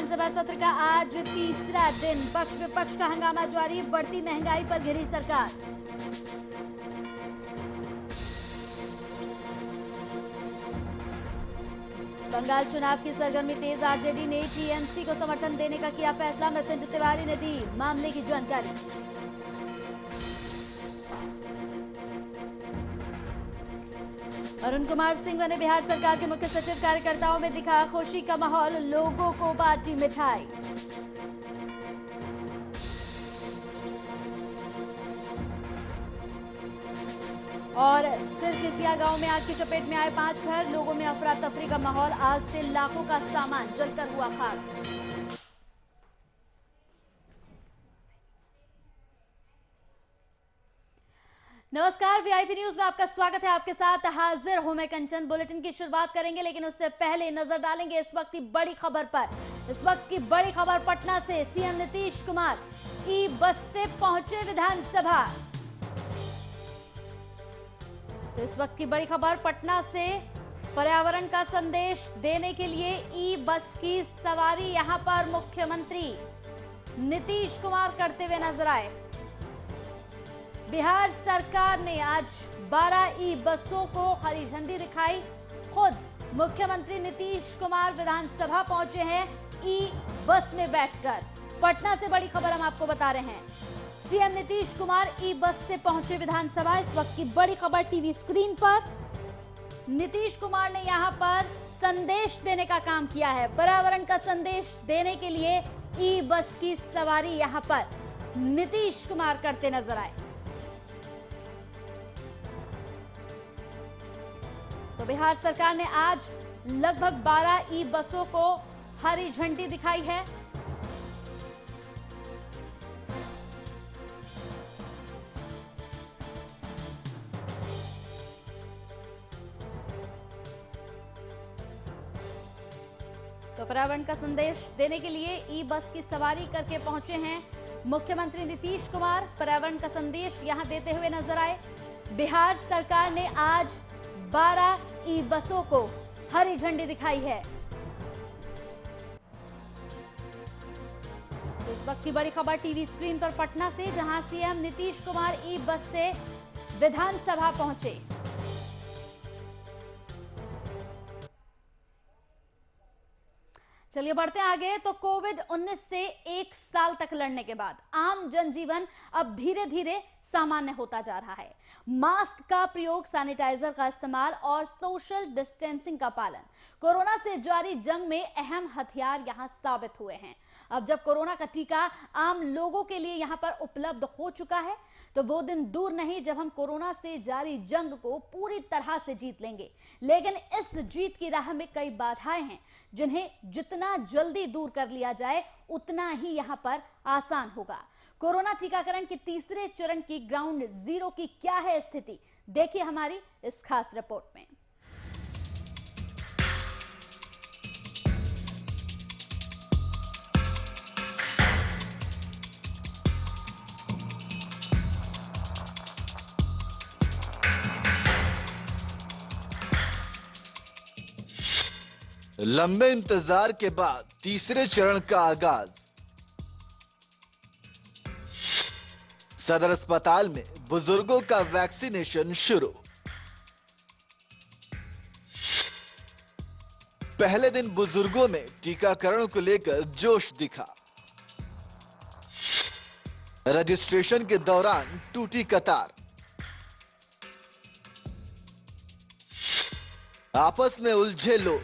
विधानसभा सत्र का आज तीसरा दिन, पक्ष विपक्ष का हंगामा जारी, बढ़ती महंगाई पर घिरी सरकार। बंगाल चुनाव की सरगर्मी तेज, आरजेडी ने टीएमसी को समर्थन देने का किया फैसला, मृत्युंजय तिवारी ने दी मामले की जानकारी। अरुण कुमार सिंह बने बिहार सरकार के मुख्य सचिव, कार्यकर्ताओं में दिखा खुशी का माहौल, लोगों को बांटी मिठाई। और सिरखिसिया गांव में आग की चपेट में आए 5 घर, लोगों में अफरा तफरी का माहौल, आग से लाखों का सामान जलकर हुआ खाक। नमस्कार, वीआईपी न्यूज में आपका स्वागत है। आपके साथ हाजिर हूं मैं कंचन। बुलेटिन की शुरुआत करेंगे, लेकिन उससे पहले नजर डालेंगे इस वक्त की बड़ी खबर पर। इस वक्त की बड़ी खबर पटना से, सीएम नीतीश कुमार ई बस से पहुंचे विधानसभा। तो इस वक्त की बड़ी खबर पटना से, पर्यावरण का संदेश देने के लिए ई बस की सवारी यहां पर मुख्यमंत्री नीतीश कुमार करते हुए नजर आए। बिहार सरकार ने आज 12 ई बसों को हरी झंडी दिखाई। खुद मुख्यमंत्री नीतीश कुमार विधानसभा पहुंचे हैं ई बस में बैठकर। पटना से बड़ी खबर हम आपको बता रहे हैं, सीएम नीतीश कुमार ई बस से पहुंचे विधानसभा। इस वक्त की बड़ी खबर टीवी स्क्रीन पर, नीतीश कुमार ने यहां पर संदेश देने का काम किया है। पर्यावरण का संदेश देने के लिए ई बस की सवारी यहां पर नीतीश कुमार करते नजर आए। तो बिहार सरकार ने आज लगभग 12 ई बसों को हरी झंडी दिखाई है। तो पर्यावरण का संदेश देने के लिए ई बस की सवारी करके पहुंचे हैं मुख्यमंत्री नीतीश कुमार। पर्यावरण का संदेश यहां देते हुए नजर आए। बिहार सरकार ने आज 12 ई बसों को हरी झंडी दिखाई है। तो इस वक्त की बड़ी खबर टीवी स्क्रीन पर पटना से, जहां सीएम नीतीश कुमार ई बस से विधानसभा पहुंचे। चलिए बढ़ते हैं आगे। तो कोविड-19 से 1 साल तक लड़ने के बाद आम जनजीवन अब धीरे धीरे सामान्य होता जा रहा है। मास्क का प्रयोग, सैनिटाइजर का इस्तेमाल और सोशल डिस्टेंसिंग का पालन कोरोना से जारी जंग में अहम हथियार यहां साबित हुए हैं। अब जब कोरोना का टीका आम लोगों के लिए यहां पर उपलब्ध हो चुका है, तो वो दिन दूर नहीं जब हम कोरोना से जारी जंग को पूरी तरह से जीत लेंगे। लेकिन इस जीत की राह में कई बाधाएं हैं, जिन्हें जितना जल्दी दूर कर लिया जाए उतना ही यहां पर आसान होगा। कोरोना टीकाकरण के तीसरे चरण की ग्राउंड जीरो की क्या है स्थिति, देखिए हमारी इस खास रिपोर्ट में। लंबे इंतजार के बाद तीसरे चरण का आगाज। सदर अस्पताल में बुजुर्गों का वैक्सीनेशन शुरू। पहले दिन बुजुर्गों में टीकाकरण को लेकर जोश दिखा। रजिस्ट्रेशन के दौरान टूटी कतार। आपस में उलझे लोग।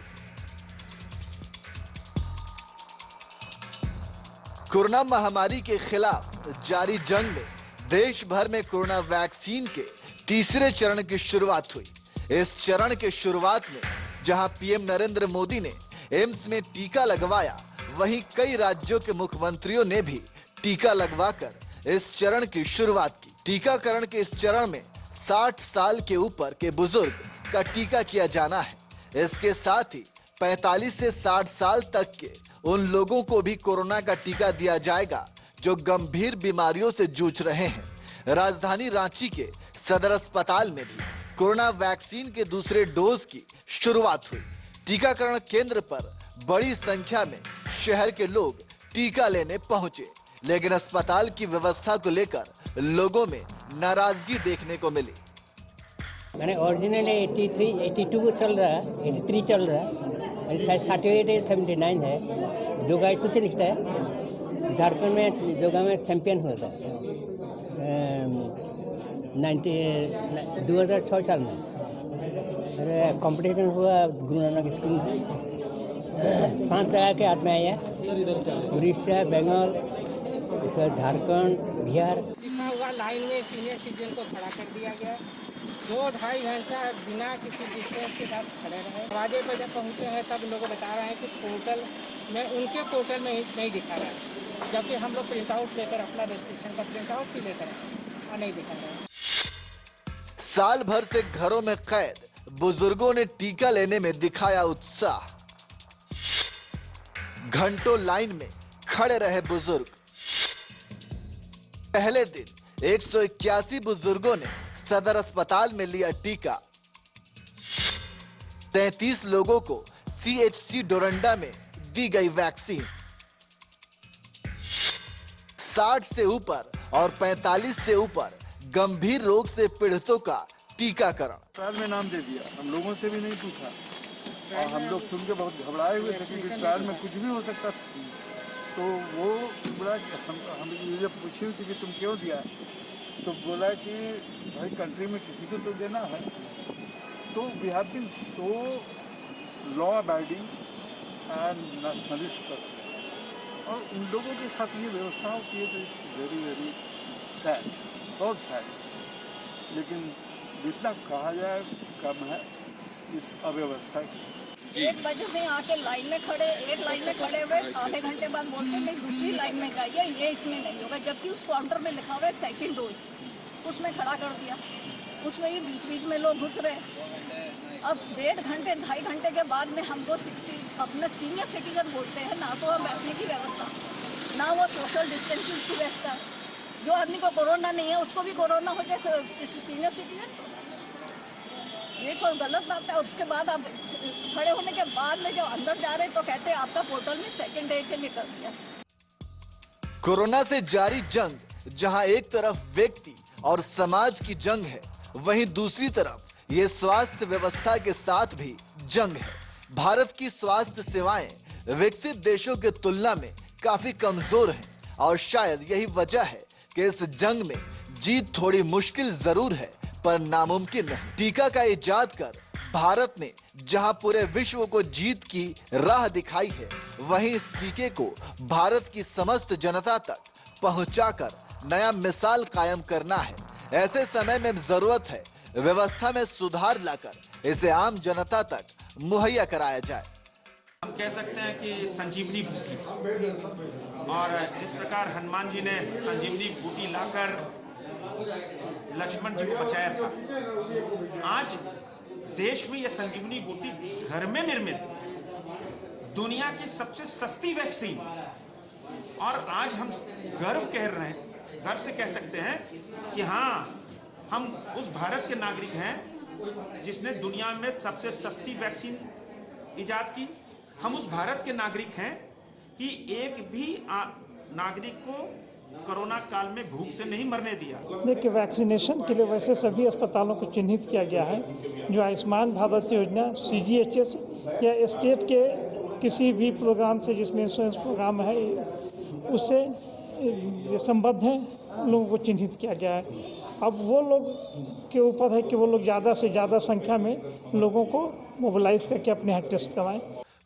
कोरोना महामारी के खिलाफ जारी जंग में देश भर में कोरोना वैक्सीन के तीसरे चरण की शुरुआत हुई। इस चरण के शुरुआत में जहां पीएम नरेंद्र मोदी ने एम्स में टीका लगवाया, वहीं कई राज्यों के मुख्यमंत्रियों ने भी टीका लगवाकर इस चरण की शुरुआत की। टीकाकरण के इस चरण में 60 साल के ऊपर के बुजुर्ग का टीका किया जाना है। इसके साथ ही 45 से 60 साल तक के उन लोगों को भी कोरोना का टीका दिया जाएगा जो गंभीर बीमारियों से जूझ रहे हैं। राजधानी रांची के सदर अस्पताल में भी कोरोना वैक्सीन के दूसरे डोज की शुरुआत हुई। टीकाकरण केंद्र पर बड़ी संख्या में शहर के लोग टीका लेने पहुंचे, लेकिन अस्पताल की व्यवस्था को लेकर लोगों में नाराजगी देखने को मिली। मैंने ओरिजिनल 83, 82 को चल रहा है, 83 चल रहा है, शायद 38 79 है। जोगा इसमें से लिखता है, झारखंड में जोगा में चैंपियन हुआ था 2006 साल में। कंपटीशन हुआ गुरु नानक स्कूल में। 5 तरह के आदमी आए हैं, उड़ीसा, बंगाल, झारखंड, बिहार। लिखा हुआ लाइन में सीनियर सिटीजन को खड़ा कर दिया गया। 2-2.5 घंटा बिना किसी डिस्टेंस के साथ खड़े रहे। दरवाजे पर जब पहुंचे हैं तब लोग बता रहे हैं कि पोर्टल में, उनके पोर्टल में नहीं दिखा रहा है, जबकि हम लोग प्रिंट आउट लेकर अपना रजिस्ट्रेशन का प्रिंट आउट भी लेकर और नहीं दिखा रहे हैं। साल भर से घरों में कैद बुजुर्गों ने टीका लेने में दिखाया उत्साह। घंटों लाइन में खड़े रहे बुजुर्ग। पहले दिन 181 बुजुर्गों ने सदर अस्पताल में लिया टीका। 33 लोगों को CHC डोरंडा में दी गई वैक्सीन। 60 से ऊपर और 45 से ऊपर गंभीर रोग से पीड़ितों का टीकाकरण। अस्पताल में नाम दे दिया, हम लोगों से भी नहीं पूछा और हम लोग सुन के बहुत घबराए हुए थे कि अस्पताल में कुछ भी हो सकता था। तो वो बोला, हम ये जब पूछी थी कि तुम क्यों दिया, तो बोला कि भाई कंट्री में किसी को तो देना है। तो we have been so law abiding and nationalist person, और उन लोगों के साथ ये व्यवस्था होती है तो इट्स वेरी वेरी सैड, बहुत सैड। लेकिन जितना कहा जाए कम है इस अव्यवस्था की। 1 बजे से यहाँ के लाइन में खड़े, एक लाइन में खड़े हुए, आधे घंटे बाद बोलते हैं दूसरी लाइन में जाइए, ये इसमें नहीं होगा, जबकि उस काउंटर में लिखा हुआ है सेकंड डोज, उसमें खड़ा कर दिया। उसमें ही बीच बीच में लोग घुस रहे। अब 1.5 घंटे 2.5 घंटे के बाद में हमको 60 अपने सीनियर सिटीजन बोलते हैं, ना तो बैठने की व्यवस्था, ना वो सोशल डिस्टेंसिंग की व्यवस्था। जो आदमी को कोरोना नहीं है उसको भी कोरोना हो जाए सीनियर सिटीजन, ये कोई गलत बात है। और उसके बाद अब खड़े होने के बाद में जब अंदर जा रहे तो कहते हैं आपका पोर्टल में सेकंड डे के लिए कर दिया। कोरोना से जारी जंग जहां एक तरफ व्यक्ति और समाज की जंग है, वहीं दूसरी तरफ ये स्वास्थ्य व्यवस्था के साथ भी जंग है। भारत की स्वास्थ्य सेवाएं विकसित देशों के तुलना में काफी कमजोर हैं और शायद यही वजह है कि इस जंग में जीत थोड़ी मुश्किल जरूर है पर नामुमकिन नहीं। टीका का इजाद कर भारत ने जहां पूरे विश्व को जीत की राह दिखाई है, वहीं इस टीके को भारत की समस्त जनता तक पहुंचाकर नया मिसाल कायम करना है। ऐसे समय में जरूरत है व्यवस्था में सुधार लाकर इसे आम जनता तक मुहैया कराया जाए। हम कह सकते हैं कि संजीवनी बूटी, और जिस प्रकार हनुमान जी ने संजीवनी बूटी लाकर लक्ष्मण जी को बचाया था, आज देश में यह संजीवनी बूटी घर में निर्मित दुनिया की सबसे सस्ती वैक्सीन, और आज हम गर्व से कह सकते हैं कि हाँ, हम उस भारत के नागरिक हैं जिसने दुनिया में सबसे सस्ती वैक्सीन इजाद की। हम उस भारत के नागरिक हैं कि एक भी नागरिक को कोरोना काल में भूख से नहीं मरने दिया। देखिए, वैक्सीनेशन के लिए वैसे सभी अस्पतालों को चिन्हित किया गया है। जो आयुष्मान भारत योजना, CGHS या स्टेट के किसी भी प्रोग्राम से, जिसमें इंश्योरेंस प्रोग्राम है, उससे संबद्ध हैं, उन लोगों को चिन्हित किया गया है। अब वो लोग के ऊपर है कि वो लोग ज़्यादा से ज़्यादा संख्या में लोगों को मोबिलाइज करके अपने यहाँ टेस्ट करवाएं।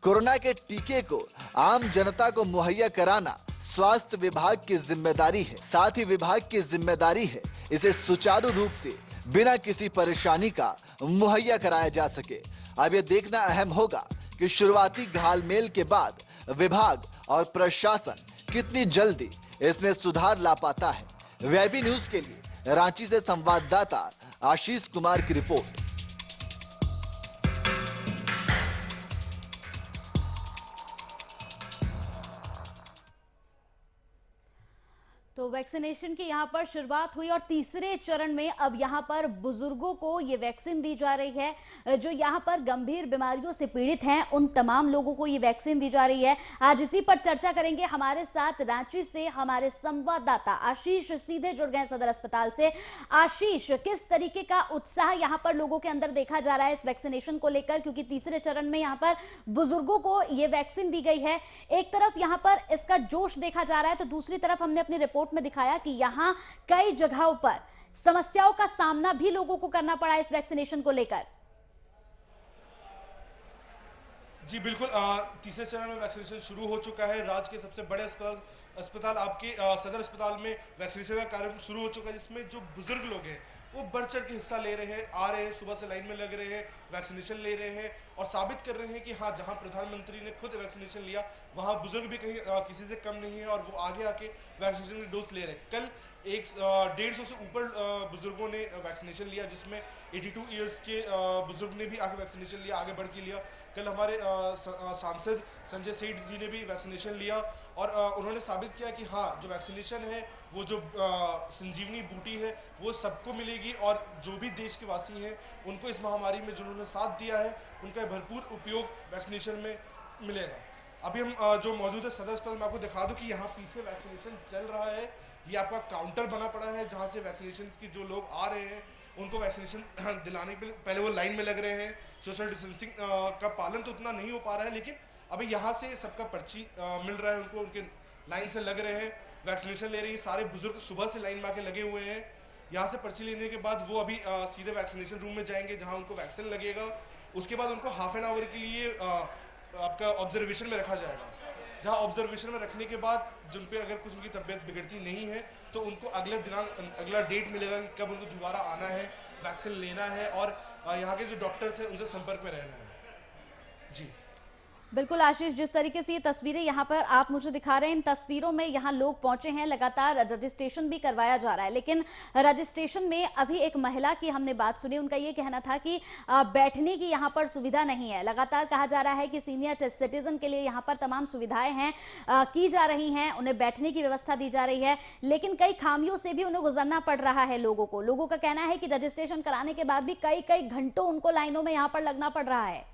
कोरोना के टीके को आम जनता को मुहैया कराना स्वास्थ्य विभाग की जिम्मेदारी है। साथ ही विभाग की जिम्मेदारी है इसे सुचारू रूप से बिना किसी परेशानी का मुहैया कराया जा सके। अब ये देखना अहम होगा कि शुरुआती घालमेल के बाद विभाग और प्रशासन कितनी जल्दी इसमें सुधार ला पाता है। वीआईपी न्यूज के लिए रांची से संवाददाता आशीष कुमार की रिपोर्ट। तो वैक्सीनेशन की यहाँ पर शुरुआत हुई और तीसरे चरण में अब यहाँ पर बुजुर्गों को ये वैक्सीन दी जा रही है। जो यहाँ पर गंभीर बीमारियों से पीड़ित हैं उन तमाम लोगों को ये वैक्सीन दी जा रही है। आज इसी पर चर्चा करेंगे। हमारे साथ रांची से हमारे संवाददाता आशीष सीधे जुड़ गए सदर अस्पताल से। आशीष, किस तरीके का उत्साह यहाँ पर लोगों के अंदर देखा जा रहा है इस वैक्सीनेशन को लेकर, क्योंकि तीसरे चरण में यहाँ पर बुजुर्गों को ये वैक्सीन दी गई है। एक तरफ यहाँ पर इसका जोश देखा जा रहा है तो दूसरी तरफ हमने अपनी रिपोर्ट में दिखाया कि यहाँ कई जगहों पर समस्याओं का सामना भी लोगों को करना पड़ा इस वैक्सीनेशन को लेकर। जी बिल्कुल, तीसरे चरण में वैक्सीनेशन शुरू हो चुका है। राज्य के सबसे बड़े अस्पताल आपके सदर अस्पताल में वैक्सीनेशन का कार्यक्रम शुरू हो चुका है, जिसमें जो बुजुर्ग लोग हैं वो बढ़ चढ़ के हिस्सा ले रहे हैं, आ रहे हैं, सुबह से लाइन में लग रहे हैं, वैक्सीनेशन ले रहे हैं और साबित कर रहे हैं कि हाँ, जहां प्रधानमंत्री ने खुद वैक्सीनेशन लिया वहां बुजुर्ग भी कहीं किसी से कम नहीं है और वो आगे आके वैक्सीनेशन की डोज ले रहे हैं। कल 150 से ऊपर बुजुर्गों ने वैक्सीनेशन लिया, जिसमें 82 ईयर्स के बुजुर्ग ने भी आके वैक्सीनेशन लिया, आगे बढ़ के लिया। कल हमारे सांसद संजय सेठ जी ने भी वैक्सीनेशन लिया और उन्होंने साबित किया कि हाँ, जो वैक्सीनेशन है वो जो संजीवनी बूटी है वो सबको मिलेगी और जो भी देश के वासी हैं उनको इस महामारी में जिन्होंने साथ दिया है उनका भरपूर उपयोग वैक्सीनेशन में मिलेगा। अभी हम जो मौजूद है सदर अस्पताल में आपको दिखा दूं कि यहाँ पीछे वैक्सीनेशन चल रहा है। ये आपका काउंटर बना पड़ा है जहाँ से वैक्सीनेशन की जो लोग आ रहे हैं उनको वैक्सीनेशन दिलाने के पहले वो लाइन में लग रहे हैं। सोशल डिस्टेंसिंग का पालन तो उतना नहीं हो पा रहा है, लेकिन अभी यहाँ से सबका पर्ची मिल रहा है उनको, उनके लाइन से लग रहे हैं, वैक्सीनेशन ले रही है। सारे बुजुर्ग सुबह से लाइन में आके लगे हुए हैं। यहाँ से पर्ची लेने के बाद वो अभी सीधे वैक्सीनेशन रूम में जाएंगे जहाँ उनको वैक्सीन लगेगा। उसके बाद उनको हाफ एन आवर के लिए आपका ऑब्जर्वेशन में रखा जाएगा, जहाँ ऑब्जर्वेशन में रखने के बाद जिन पे अगर कुछ उनकी तबीयत बिगड़ती नहीं है तो उनको अगला डेट मिलेगा कि कब उनको दोबारा आना है, वैक्सीन लेना है और यहाँ के जो डॉक्टर्स हैं उनसे संपर्क में रहना है। जी बिल्कुल आशीष, जिस तरीके से ये तस्वीरें यहाँ पर आप मुझे दिखा रहे हैं, इन तस्वीरों में यहाँ लोग पहुंचे हैं, लगातार रजिस्ट्रेशन भी करवाया जा रहा है। लेकिन रजिस्ट्रेशन में अभी एक महिला की हमने बात सुनी, उनका ये कहना था कि बैठने की यहाँ पर सुविधा नहीं है। लगातार कहा जा रहा है कि सीनियर सिटीजन के लिए यहाँ पर तमाम सुविधाएं हैं की जा रही हैं, उन्हें बैठने की व्यवस्था दी जा रही है, लेकिन कई खामियों से भी उन्हें गुजरना पड़ रहा है लोगों को। लोगों का कहना है कि रजिस्ट्रेशन कराने के बाद भी कई घंटों उनको लाइनों में यहाँ पर लगना पड़ रहा है।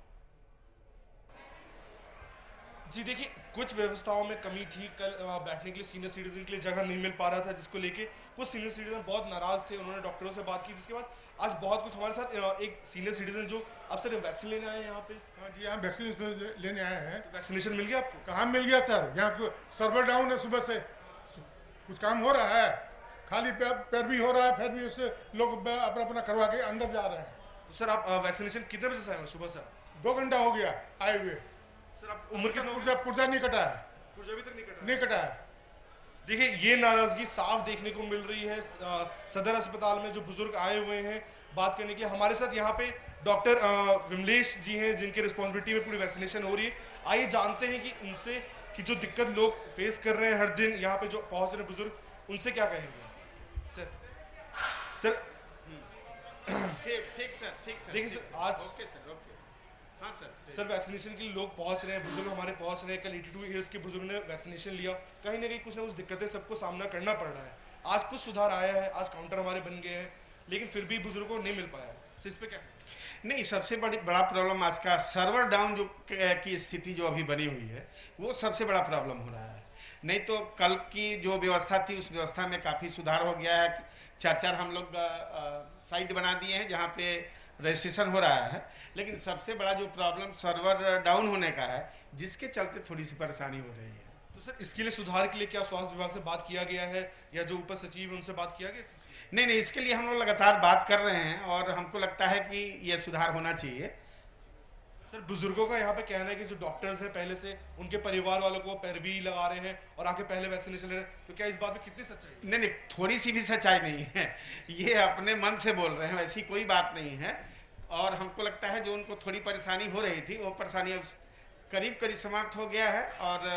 जी देखिए, कुछ व्यवस्थाओं में कमी थी। कल बैठने के लिए सीनियर सिटीजन के लिए जगह नहीं मिल पा रहा था, जिसको लेके कुछ सीनियर सिटीजन बहुत नाराज थे। उन्होंने डॉक्टरों से बात की, जिसके बाद आज बहुत कुछ हमारे साथ एक सीनियर सिटीजन जो अब सर वैक्सीन लेने आए हैं यहाँ पे। हाँ जी, यहाँ वैक्सीन लेने आए हैं। तो वैक्सीनेशन मिल गया आपको? कहाँ मिल गया सर, यहाँ सर्वर डाउन है, सुबह से कुछ काम हो रहा है, खाली पैर भी हो रहा है, फिर भी उससे लोग अपना करवा के अंदर जा रहे हैं। तो सर आप वैक्सीनेशन कितने बजे से आए हो? सुबह से 2 घंटा हो गया आए हुए। सर आप उम्र के पुर्जा नहीं कटा है, पुर्जा अभी तक नहीं कटा है। देखिए, ये नाराजगी साफ देखने को मिल रही है सदर अस्पताल में। जो बुजुर्ग आए हुए हैं बात करने के लिए, हमारे साथ यहाँ पे डॉक्टर विमलेश जी हैं जिनके रिस्पॉन्सिबिलिटी में पूरी वैक्सीनेशन हो रही है। आइए जानते हैं कि उनसे कि जो दिक्कत लोग फेस कर रहे हैं हर दिन यहाँ पे जो पहुंच रहे बुजुर्ग, उनसे क्या कहेंगे। सर ठीक सर। देखिए सर, आज हाँ सर वैक्सीनेशन के लिए लोग पहुंच रहे हैं, बुजुर्ग हमारे पहुंच रहे हैं। कल 82 ईयर्स के बुजुर्ग ने वैक्सीनेशन लिया। कहीं ना कहीं कुछ ना कुछ दिक्कतें सबको सामना करना पड़ रहा है। आज कुछ सुधार आया है, आज काउंटर हमारे बन गए हैं, लेकिन फिर भी बुजुर्गों को नहीं मिल पाया है। इस पे क्या नहीं, सबसे बड़ा प्रॉब्लम आज का सर्वर डाउन जो की स्थिति जो अभी बनी हुई है वो सबसे बड़ा प्रॉब्लम हो रहा है। नहीं तो कल की जो व्यवस्था थी उस व्यवस्था में काफ़ी सुधार हो गया है। 4 हम लोग साइट बना दिए हैं जहाँ पे रजिस्ट्रेशन हो रहा है, लेकिन सबसे बड़ा जो प्रॉब्लम सर्वर डाउन होने का है, जिसके चलते थोड़ी सी परेशानी हो रही है। तो सर इसके लिए सुधार के लिए क्या स्वास्थ्य विभाग से बात किया गया है या जो उप सचिव है उनसे बात किया गया? नहीं, इसके लिए हम लोग लगातार बात कर रहे हैं और हमको लगता है कि ये सुधार होना चाहिए। सर बुजुर्गों का यहाँ पे कहना है कि जो डॉक्टर्स हैं पहले से उनके परिवार वालों को पैरवी लगा रहे हैं और आके पहले वैक्सीनेशन ले रहे हैं, तो क्या इस बात में कितनी सच्चाई? नहीं, थोड़ी सी भी सच्चाई नहीं है। ये अपने मन से बोल रहे हैं, ऐसी कोई बात नहीं है। और हमको लगता है जो उनको थोड़ी परेशानी हो रही थी वो परेशानी अब करीब समाप्त हो गया है और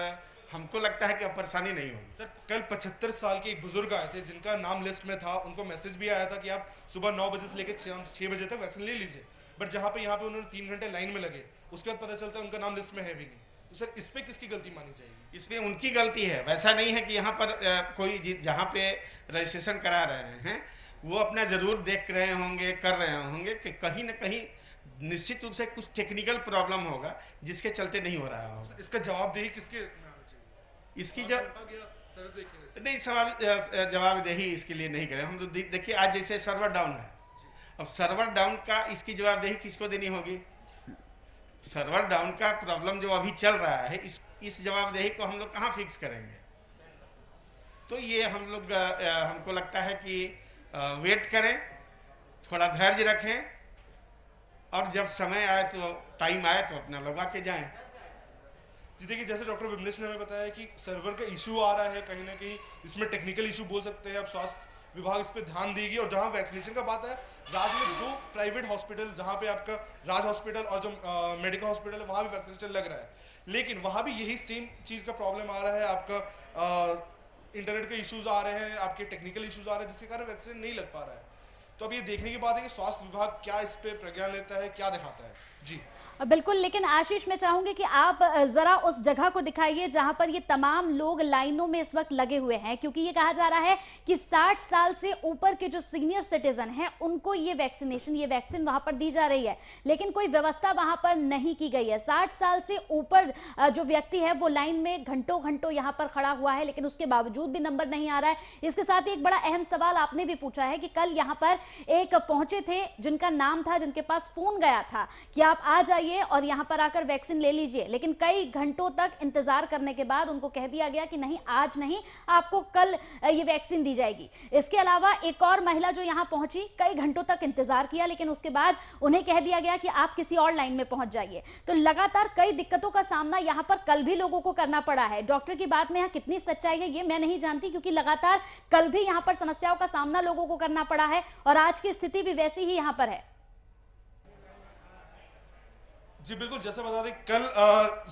हमको लगता है कि अब परेशानी नहीं होगी। सर कल 75 साल के एक बुजुर्ग आए थे जिनका नाम लिस्ट में था, उनको मैसेज भी आया था कि आप सुबह 9 बजे से लेकर 6 बजे तक वैक्सीन ले लीजिए, बट जहाँ पे यहाँ पे उन्होंने 3 घंटे लाइन में लगे, उसके बाद पता चलता है उनका नाम लिस्ट में है भी नहीं। तो सर इस पे किसकी गलती मानी जाएगी? इसमें उनकी गलती है। वैसा नहीं है कि यहाँ पर जहाँ पे रजिस्ट्रेशन करा रहे हैं वो अपना जरूर देख रहे होंगे, कर रहे होंगे कि कहीं ना कहीं निश्चित रूप से कुछ टेक्निकल प्रॉब्लम होगा जिसके चलते नहीं हो रहा होगा। इसका जवाबदेही किसके? इसकी नहीं, जवाबदेही इसके लिए नहीं करे हम। तो देखिए आज जैसे सर्वर डाउन है, अब सर्वर डाउन का इसकी जवाबदेही किसको देनी होगी? सर्वर डाउन का प्रॉब्लम जो अभी चल रहा है, इस जवाबदेही को हम लोग कहाँ फिक्स करेंगे? तो ये हम लोग हमको लगता है कि वेट करें, थोड़ा धैर्य रखें और जब समय आए तो टाइम आए तो अपना लगा के जाएं। जी देखिए, जैसे डॉक्टर विमलेश ने हमें बताया कि सर्वर का इशू आ रहा है, कहीं ना कहीं इसमें टेक्निकल इशू बोल सकते हैं। अब स्वास्थ्य विभाग इस पे ध्यान देगी। और जहां वैक्सीनेशन का बात है, राज्य में 2 प्राइवेट हॉस्पिटल, जहां पे आपका राज हॉस्पिटल और जो मेडिकल हॉस्पिटल है वहां भी वैक्सीनेशन लग रहा है, लेकिन वहां भी यही सेम चीज का प्रॉब्लम आ रहा है। आपका इंटरनेट के इश्यूज आ रहे हैं, आपके टेक्निकल इश्यूज आ रहे हैं, जिसके कारण वैक्सीन नहीं लग पा रहा है। तो अब ये देखने की बात है कि स्वास्थ्य विभाग क्या इस पे प्रज्ञान लेता है, क्या दिखाता है। जी बिल्कुल, लेकिन आशीष मैं चाहूंगी कि आप जरा उस जगह को दिखाइए जहां पर ये तमाम लोग लाइनों में इस वक्त लगे हुए हैं, क्योंकि ये कहा जा रहा है कि 60 साल से ऊपर के जो सीनियर सिटीजन हैं उनको ये वैक्सीन वहां पर दी जा रही है, लेकिन कोई व्यवस्था वहां पर नहीं की गई है। 60 साल से ऊपर जो व्यक्ति है वो लाइन में घंटों घंटों यहां पर खड़ा हुआ है, लेकिन उसके बावजूद भी नंबर नहीं आ रहा है। इसके साथ ही एक बड़ा अहम सवाल आपने भी पूछा है कि कल यहां पर एक पहुंचे थे जिनका नाम था, जिनके पास फोन गया था कि आप आ जाइए और यहां पर आकर वैक्सीन ले लीजिए, लेकिन कई घंटों तक इंतजार करने के बाद उनको कह दिया गया कि नहीं, आज नहीं, आपको कल ये वैक्सीन दी जाएगी। इसके अलावा एक और महिला जो यहां पहुंची, कई घंटों तक इंतजार किया, लेकिन उसके बाद उन्हें कह दिया गया कि आप किसी और लाइन में पहुंच जाइए। तो लगातार कई दिक्कतों का सामना यहां पर कल भी लोगों को करना पड़ा है। डॉक्टर की बात में यहां कितनी सच्चाई है ये मैं नहीं जानती, क्योंकि लगातार कल भी यहां पर समस्याओं का सामना लोगों को करना पड़ा है और आज की स्थिति भी वैसी ही यहां पर है। जी बिल्कुल, जैसे बता दें, कल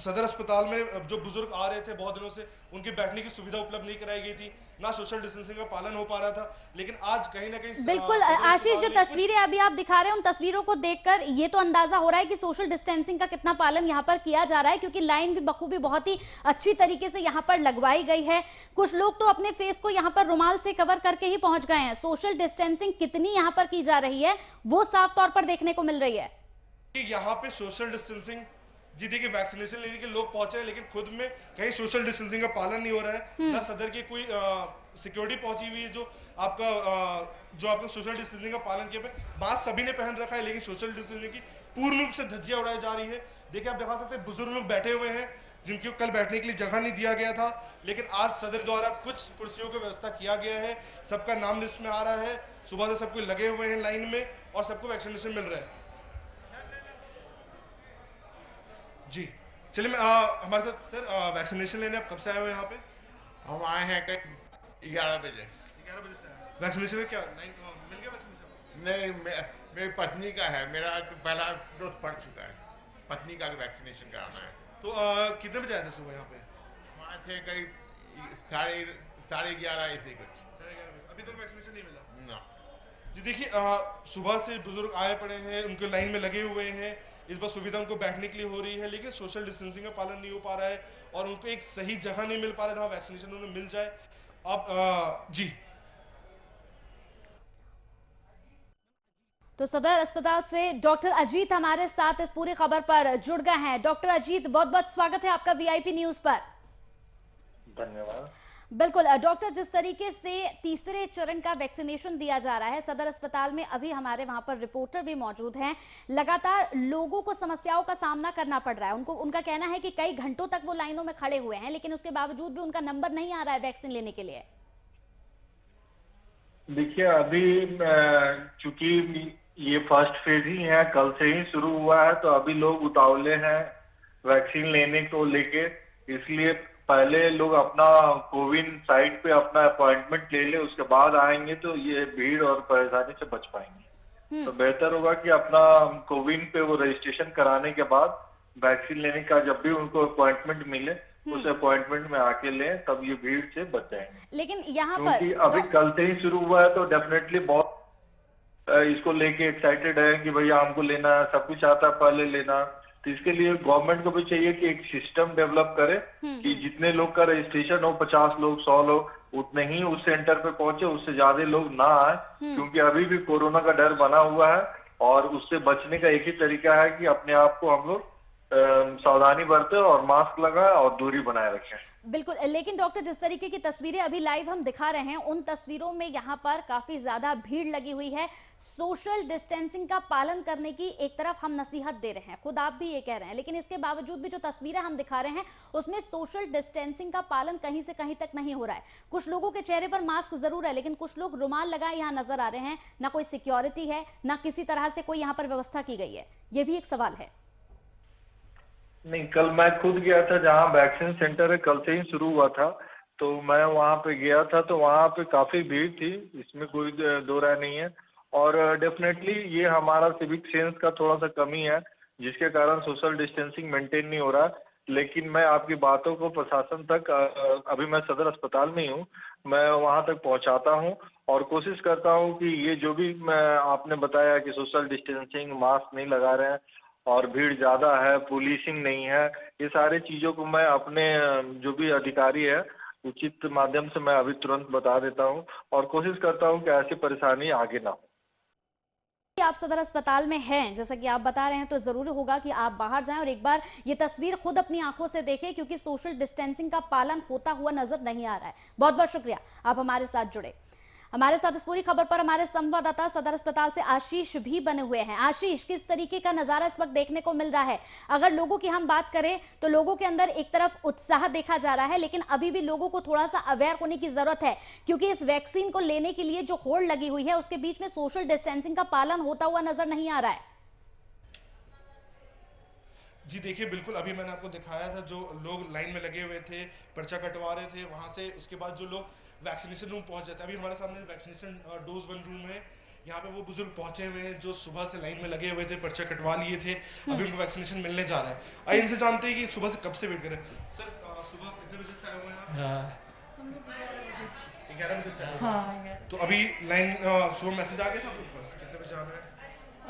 सदर अस्पताल में जो बुजुर्ग आ रहे थे बहुत दिनों से, उनकी बैठने की सुविधा उपलब्ध नहीं कराई गई थी, ना सोशल डिस्टेंसिंग का पालन हो पा रहा था, लेकिन आज कहीं ना कहीं बिल्कुल आशीष, जो तस्वीरें अभी आप दिखा रहे हैं उन तस्वीरों को देखकर ये तो अंदाजा हो रहा है कि सोशल डिस्टेंसिंग का कितना पालन यहाँ पर किया जा रहा है, क्योंकि लाइन भी बखूबी बहुत ही अच्छी तरीके से यहाँ पर लगवाई गई है। कुछ लोग तो अपने फेस को यहाँ पर रुमाल से कवर करके ही पहुंच गए हैं। सोशल डिस्टेंसिंग कितनी यहाँ पर की जा रही है वो साफ तौर पर देखने को मिल रही है। यहाँ पे सोशल डिस्टेंसिंग, जी देखिए, वैक्सीनेशन लेने के लोग पहुंचे हैं, लेकिन खुद में कहीं सोशल डिस्टेंसिंग का पालन नहीं हो रहा है। ना सदर की कोई सिक्योरिटी पहुंची हुई है जो आपका सोशल डिस्टेंसिंग का पालन किया। मास्क सभी ने पहन रखा है, लेकिन सोशल डिस्टेंसिंग की पूर्ण रूप से धज्जियां उड़ाई जा रही है। देखिए, आप दिखा सकते हैं बुजुर्ग लोग बैठे हुए हैं जिनको कल बैठने के लिए जगह नहीं दिया गया था, लेकिन आज सदर द्वारा कुछ कुर्सियों की व्यवस्था किया गया है। सबका नाम लिस्ट में आ रहा है, सुबह से सबको लगे हुए हैं लाइन में और सबको वैक्सीनेशन मिल रहा है। जी चलिए, मैं हमारे साथ सर वैक्सीनेशन लेने आप कब से आए हो यहाँ पे? हम आए हैं करीब 11 बजे। 11 बजे से वैक्सीनेशन क्या मिल गया वैक्सीनेशन? नहीं, मेरी पत्नी का है, मेरा तो पहला डोज पड़ चुका है, पत्नी का वैक्सीनेशन कराना है। तो कितने बजे आए थे सुबह यहाँ पे? वहाँ थे करीब 11:30 ऐसे कुछ। 11:30। अभी तक वैक्सीनेशन नहीं मिला ना? जी देखिए, सुबह से बुजुर्ग आए पड़े हैं, उनके लाइन में लगे हुए हैं। इस बार सुविधा उनको बैठने के लिए हो रही है, लेकिन सोशल डिस्टेंसिंग का पालन नहीं हो पा रहा है और उनको एक सही जगह नहीं मिल पा रहा है जहाँ वैक्सीनेशन उन्हें मिल जाए। अब जी तो सदर अस्पताल से डॉक्टर अजीत हमारे साथ इस पूरी खबर पर जुड़ गए हैं। डॉक्टर अजीत, बहुत बहुत स्वागत है आपका वीआईपी न्यूज पर। धन्यवाद। बिल्कुल डॉक्टर, जिस तरीके से तीसरे चरण का वैक्सीनेशन दिया जा रहा है सदर अस्पताल में, अभी हमारे वहां पर रिपोर्टर भी मौजूद हैं, लगातार लोगों को समस्याओं का सामना करना पड़ रहा है। उनका कहना है कि कई घंटों तक वो लाइनों में खड़े हुए हैं, लेकिन उसके बावजूद भी उनका नंबर नहीं आ रहा है वैक्सीन लेने के लिए। देखिए, अभी चूंकि ये फर्स्ट फेज ही है, कल से ही शुरू हुआ है, तो अभी लोग उतावले हैं वैक्सीन लेने को लेके, इसलिए पहले लोग अपना कोविन साइट पे अपना अपॉइंटमेंट ले ले, उसके बाद आएंगे तो ये भीड़ और परेशानी से बच पाएंगे। तो बेहतर होगा कि अपना कोविन पे वो रजिस्ट्रेशन कराने के बाद वैक्सीन लेने का जब भी उनको अपॉइंटमेंट मिले उस अपॉइंटमेंट में आके लें, तब ये भीड़ से बच जाएंगे। लेकिन यहाँ क्योंकि अभी कल से ही शुरू हुआ है तो डेफिनेटली बहुत इसको लेके एक्साइटेड है कि भैया हमको लेना है, सब कुछ आता है पहले लेना, तो इसके लिए गवर्नमेंट को भी चाहिए कि एक सिस्टम डेवलप करे कि जितने लोग का रजिस्ट्रेशन हो, 50 लोग 100 लोग, उतने ही उस सेंटर पे पहुंचे, उससे ज्यादा लोग ना आए, क्योंकि अभी भी कोरोना का डर बना हुआ है और उससे बचने का एक ही तरीका है कि अपने आप को हम लोग सावधानी बरते और मास्क लगाए और दूरी बनाए रखें। बिल्कुल, लेकिन डॉक्टर जिस तरीके की तस्वीरें अभी लाइव हम दिखा रहे हैं, उन तस्वीरों में यहाँ पर काफी ज्यादा भीड़ लगी हुई है। सोशल डिस्टेंसिंग का पालन करने की एक तरफ हम नसीहत दे रहे हैं, खुद आप भी ये कह रहे हैं, लेकिन इसके बावजूद भी जो तस्वीरें हम दिखा रहे हैं उसमें सोशल डिस्टेंसिंग का पालन कहीं से कहीं तक नहीं हो रहा है। कुछ लोगों के चेहरे पर मास्क जरूर है, लेकिन कुछ लोग रुमाल लगाए यहाँ नजर आ रहे हैं। ना कोई सिक्योरिटी है, ना किसी तरह से कोई यहाँ पर व्यवस्था की गई है। ये भी एक सवाल है। नहीं, कल मैं खुद गया था जहाँ वैक्सीन सेंटर है, कल से ही शुरू हुआ था, तो मैं वहाँ पे गया था, तो वहाँ पे काफी भीड़ थी, इसमें कोई दो राय नहीं है। और डेफिनेटली ये हमारा सिविक सेंस का थोड़ा सा कमी है, जिसके कारण सोशल डिस्टेंसिंग मेंटेन नहीं हो रहा। लेकिन मैं आपकी बातों को प्रशासन तक, अभी मैं सदर अस्पताल में ही हूँ, मैं वहाँ तक पहुँचाता हूँ और कोशिश करता हूँ कि ये जो भी आपने बताया कि सोशल डिस्टेंसिंग, मास्क नहीं लगा रहे हैं और भीड़ ज्यादा है, पुलिसिंग नहीं है, ये सारी चीजों को मैं अपने जो भी अधिकारी है उचित माध्यम से मैं अभी तुरंत बता देता हूँ और कोशिश करता हूँ कि ऐसी परेशानी आगे ना हो। आप सदर अस्पताल में हैं, जैसा कि आप बता रहे हैं, तो जरूर होगा कि आप बाहर जाएं और एक बार ये तस्वीर खुद अपनी आंखों से देखें, क्योंकि सोशल डिस्टेंसिंग का पालन होता हुआ नजर नहीं आ रहा है। बहुत बहुत शुक्रिया, आप हमारे साथ जुड़े। हमारे साथ इस पूरी खबर पर हमारे संवाददाता सदर अस्पताल से आशीष भी बने हुए हैं। आशीष, किस तरीके का नजारा इस वक्त देखने को मिल रहा है? अगर लोगों की हम बात करें तो लोगों के अंदर एक तरफ उत्साह देखा जा रहा है, लेकिन अभी भी लोगों को थोड़ा सा अवेयर होने की जरूरत है, क्योंकि इस वैक्सीन को लेने के लिए जो होड़ लगी हुई है उसके बीच में सोशल डिस्टेंसिंग का पालन होता हुआ नजर नहीं आ रहा है। जी देखिए, बिल्कुल अभी मैंने आपको दिखाया था, जो लोग लाइन में लगे हुए थे, पर्चा कटवा रहे थे, वहां से उसके बाद जो लोग वैक्सीनेशन रूम पहुंच जाते हैं। अभी हमारे सामने वैक्सीनेशन डोज 1 रूम है, यहाँ पे वो बुजुर्ग पहुंचे हुए हैं जो सुबह से लाइन में लगे हुए थे, पर्चा कटवा लिए थे, अभी उनको वैक्सीनेशन मिलने जा रहा है। आइए इनसे जानते हैं कि सुबह से कब से वेट करें। सर, सुबह कितने बजे से आए हुए हैं आप? 11 बजे से आए हुए हैं। तो अभी लाइन सुबह मैसेज आ गया था आपके पास कितने बजे आना है?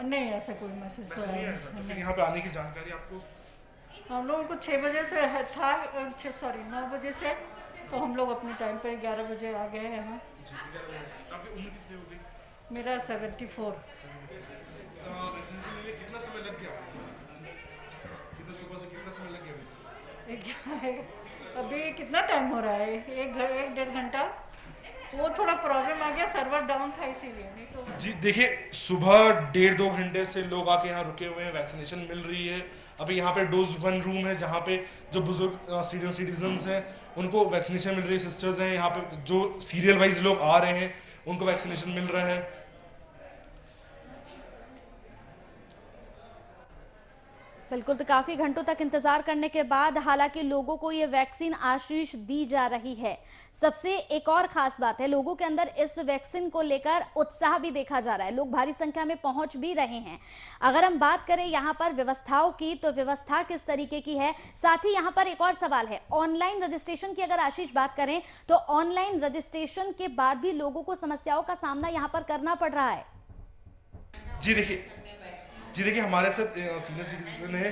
नहीं, ऐसा कोई मैसेज तो नहीं आया था। तो फिर यहाँ पे आने की जानकारी आपको? हम लोगों को 6 बजे से था, 9 बजे से, तो हम लोग अपने टाइम पर 11 बजे आ गए हैं यहाँ। आपकी उम्र कितनी हो गई? मेरा 74। वैक्सीनेशन के लिए कितना समय लग गया? सुबह से कितना समय लग गया? अभी कितना टाइम हो रहा है? 1-1.5 घंटा। वो थोड़ा प्रॉब्लम आ गया, सर्वर डाउन था इसीलिए, नहीं तो। जी देखिए, सुबह 1.5-2 घंटे से लोग आके यहाँ रुके हुए हैं, वैक्सीनेशन मिल रही है। अभी यहाँ पे डोज 1 रूम है, जहाँ पे जो बुजुर्ग सीनियर सिटीजन्स हैं उनको वैक्सीनेशन मिल रही है, सिस्टर्स हैं यहाँ पे, जो सीरियल वाइज लोग आ रहे हैं उनको वैक्सीनेशन मिल रहा है। बिल्कुल, तो काफी घंटों तक इंतजार करने के बाद हालांकि लोगों को ये वैक्सीन आशीष दी जा रही है। सबसे एक और खास बात है, लोगों के अंदर इस वैक्सीन को लेकर उत्साह भी देखा जा रहा है, लोग भारी संख्या में पहुंच भी रहे हैं। अगर हम बात करें यहाँ पर व्यवस्थाओं की, तो व्यवस्था किस तरीके की है? साथ ही यहाँ पर एक और सवाल है, ऑनलाइन रजिस्ट्रेशन की अगर आशीष बात करें तो ऑनलाइन रजिस्ट्रेशन के बाद भी लोगों को समस्याओं का सामना यहाँ पर करना पड़ रहा है। जी देखिए, हमारे साथ सीनियर सिटीजन है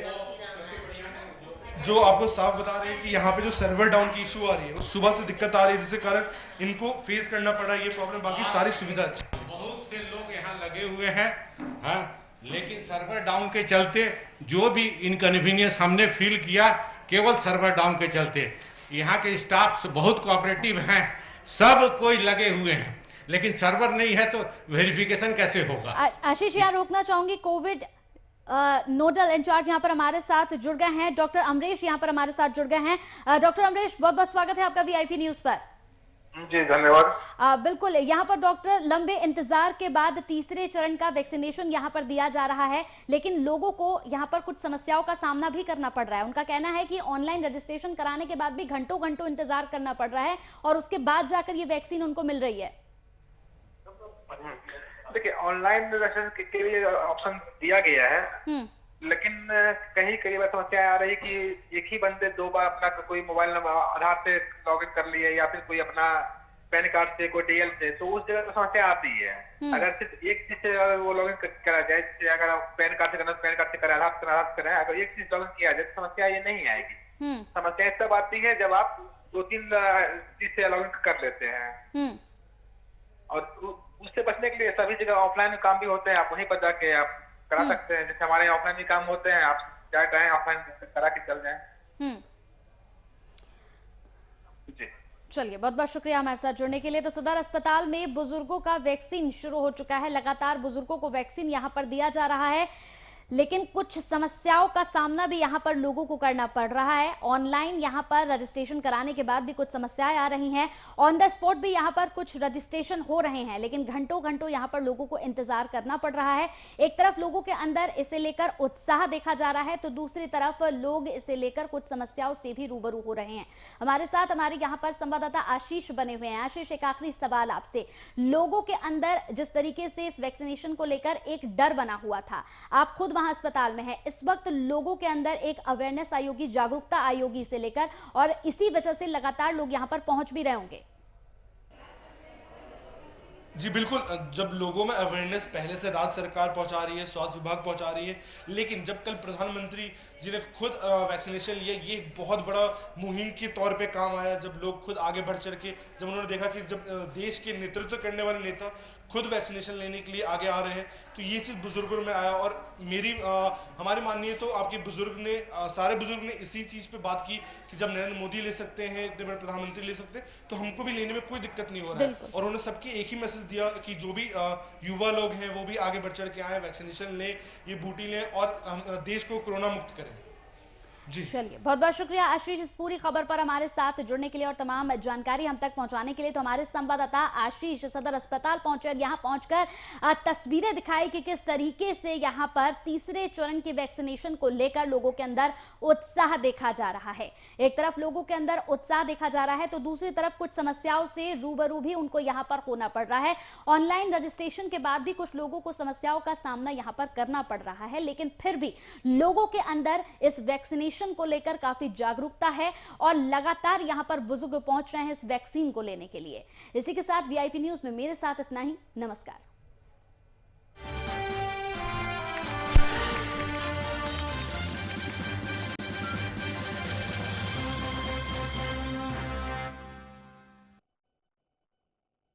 जो आपको साफ बता रहे हैं कि यहाँ पे जो सर्वर डाउन की इशू आ रही है, उस सुबह से दिक्कत आ रही है, जिसके कारण इनको फेस करना पड़ा ये प्रॉब्लम। बाकी सारी सुविधा अच्छी, बहुत से लोग यहाँ लगे हुए हैं, हाँ, लेकिन सर्वर डाउन के चलते जो भी इनकन्वीनियंस हमने फील किया, केवल सर्वर डाउन के चलते। यहाँ के स्टाफ बहुत कोऑपरेटिव हैं, सब कोई लगे हुए हैं, लेकिन सर्वर नहीं है तो वेरिफिकेशन कैसे होगा? आशीष, यहाँ रोकना चाहूंगी, कोविड नोडल इंचार्ज यहाँ पर हमारे साथ जुड़ गए हैं, डॉक्टर अमरीश यहाँ पर हमारे साथ जुड़ गए हैं। डॉक्टर अमरीश, बहुत बहुत स्वागत है आपका वीआईपी न्यूज पर। जी धन्यवाद। बिल्कुल, यहाँ पर डॉक्टर, लंबे इंतजार के बाद तीसरे चरण का वैक्सीनेशन यहाँ पर दिया जा रहा है, लेकिन लोगों को यहाँ पर कुछ समस्याओं का सामना भी करना पड़ रहा है। उनका कहना है कि ऑनलाइन रजिस्ट्रेशन कराने के बाद भी घंटों घंटों इंतजार करना पड़ रहा है और उसके बाद जाकर ये वैक्सीन उनको मिल रही है। देखिए, ऑनलाइन रजिस्ट्रेशन के लिए ऑप्शन दिया गया है, लेकिन कहीं कई बार समस्या आ रही है कि एक ही बंदे 2 बार अपना कोई मोबाइल नंबर आधार पे लॉगिन कर लिए, या फिर कोई अपना पैन कार्ड से, कोई डीएल से, तो उस जगह पर समस्या आती है। अगर सिर्फ एक चीज से अगर वो लॉगिन करा जाए, जैसे अगर आप पैन कार्ड से करना, पैन कार्ड से करें, आधार से करें, अगर एक चीज लॉगिन किया जाए तो समस्या ये नहीं आएगी। समस्या तब आती है जब आप 2-3 चीज से लॉगिन कर लेते हैं, और उससे बचने के लिए सभी जगह ऑफलाइन काम भी होते हैं, आप वहीं पर जाके आप करा सकते हैं। जैसे हमारे ऑफलाइन भी काम होते हैं, आप क्या करें ऑफलाइन करा के चल जाए। चलिए, बहुत बहुत शुक्रिया हमारे साथ जुड़ने के लिए। तो सदर अस्पताल में बुजुर्गों का वैक्सीन शुरू हो चुका है। लगातार बुजुर्गों को वैक्सीन यहां पर दिया जा रहा है, लेकिन कुछ समस्याओं का सामना भी यहां पर लोगों को करना पड़ रहा है। ऑनलाइन यहां पर रजिस्ट्रेशन कराने के बाद भी कुछ समस्याएं आ रही हैं। ऑन द स्पॉट भी यहां पर कुछ रजिस्ट्रेशन हो रहे हैं, लेकिन घंटों घंटों यहां पर लोगों को इंतजार करना पड़ रहा है। एक तरफ लोगों के अंदर इसे लेकर उत्साह देखा जा रहा है, तो दूसरी तरफ लोग इसे लेकर कुछ समस्याओं से भी रूबरू हो रहे हैं। हमारे साथ हमारे यहाँ पर संवाददाता आशीष बने हुए हैं। आशीष, एक आखिरी सवाल आपसे। लोगों के अंदर जिस तरीके से इस वैक्सीनेशन को लेकर एक डर बना हुआ था, आप खुद वहां अस्पताल में है, इस वक्त लोगों के अंदर एक अवेयरनेस आयोगी, जागरूकता आयोगी से लेकर, और इसी वजह से लगातार लोग यहां पर पहुंच भी रहे होंगे। जी बिल्कुल, जब लोगों में अवेयरनेस पहले से राज्य सरकार पहुंचा रही है, स्वास्थ्य विभाग पहुंचा रही है, लेकिन जब कल प्रधानमंत्री जी ने खुद वैक्सीनेशन लिया, ये एक बहुत बड़ा मुहिम के तौर पे काम आया। जब लोग खुद आगे बढ़ चढ़ के, जब उन्होंने देखा कि जब देश के नेतृत्व करने वाले नेता खुद वैक्सीनेशन लेने के लिए आगे आ रहे हैं, तो ये चीज़ बुजुर्गों में आया। और हमारी मानिए तो आपके बुजुर्ग ने, सारे बुजुर्ग ने इसी चीज़ पे बात की कि जब नरेंद्र मोदी ले सकते हैं, इतने बड़े प्रधानमंत्री ले सकते हैं, तो हमको भी लेने में कोई दिक्कत नहीं हो रहा है। और उन्होंने सबके एक ही मैसेज दिया कि जो भी युवा लोग हैं वो भी आगे बढ़ चढ़ के आए, वैक्सीनेशन लें, ये बूटी लें और देश को कोरोना मुक्त करें। जी चलिए, बहुत बहुत शुक्रिया आशीष इस पूरी खबर पर हमारे साथ जुड़ने के लिए और तमाम जानकारी हम तक पहुंचाने के लिए। तो हमारे संवाददाता आशीष सदर अस्पताल पहुंचे और यहां पहुंचकर तस्वीरें दिखाई कि किस तरीके से यहां पर तीसरे चरण के वैक्सीनेशन को लेकर लोगों के अंदर उत्साह देखा जा रहा है। एक तरफ लोगों के अंदर उत्साह देखा जा रहा है, तो दूसरी तरफ कुछ समस्याओं से रूबरू भी उनको यहां पर होना पड़ रहा है। ऑनलाइन रजिस्ट्रेशन के बाद भी कुछ लोगों को समस्याओं का सामना यहां पर करना पड़ रहा है, लेकिन फिर भी लोगों के अंदर इस वैक्सीनेशन को लेकर काफी जागरूकता है और लगातार यहां पर बुजुर्ग पहुंच रहे हैं इस वैक्सीन को लेने के लिए। इसी के साथ वीआईपी न्यूज में मेरे साथ इतना ही। नमस्कार।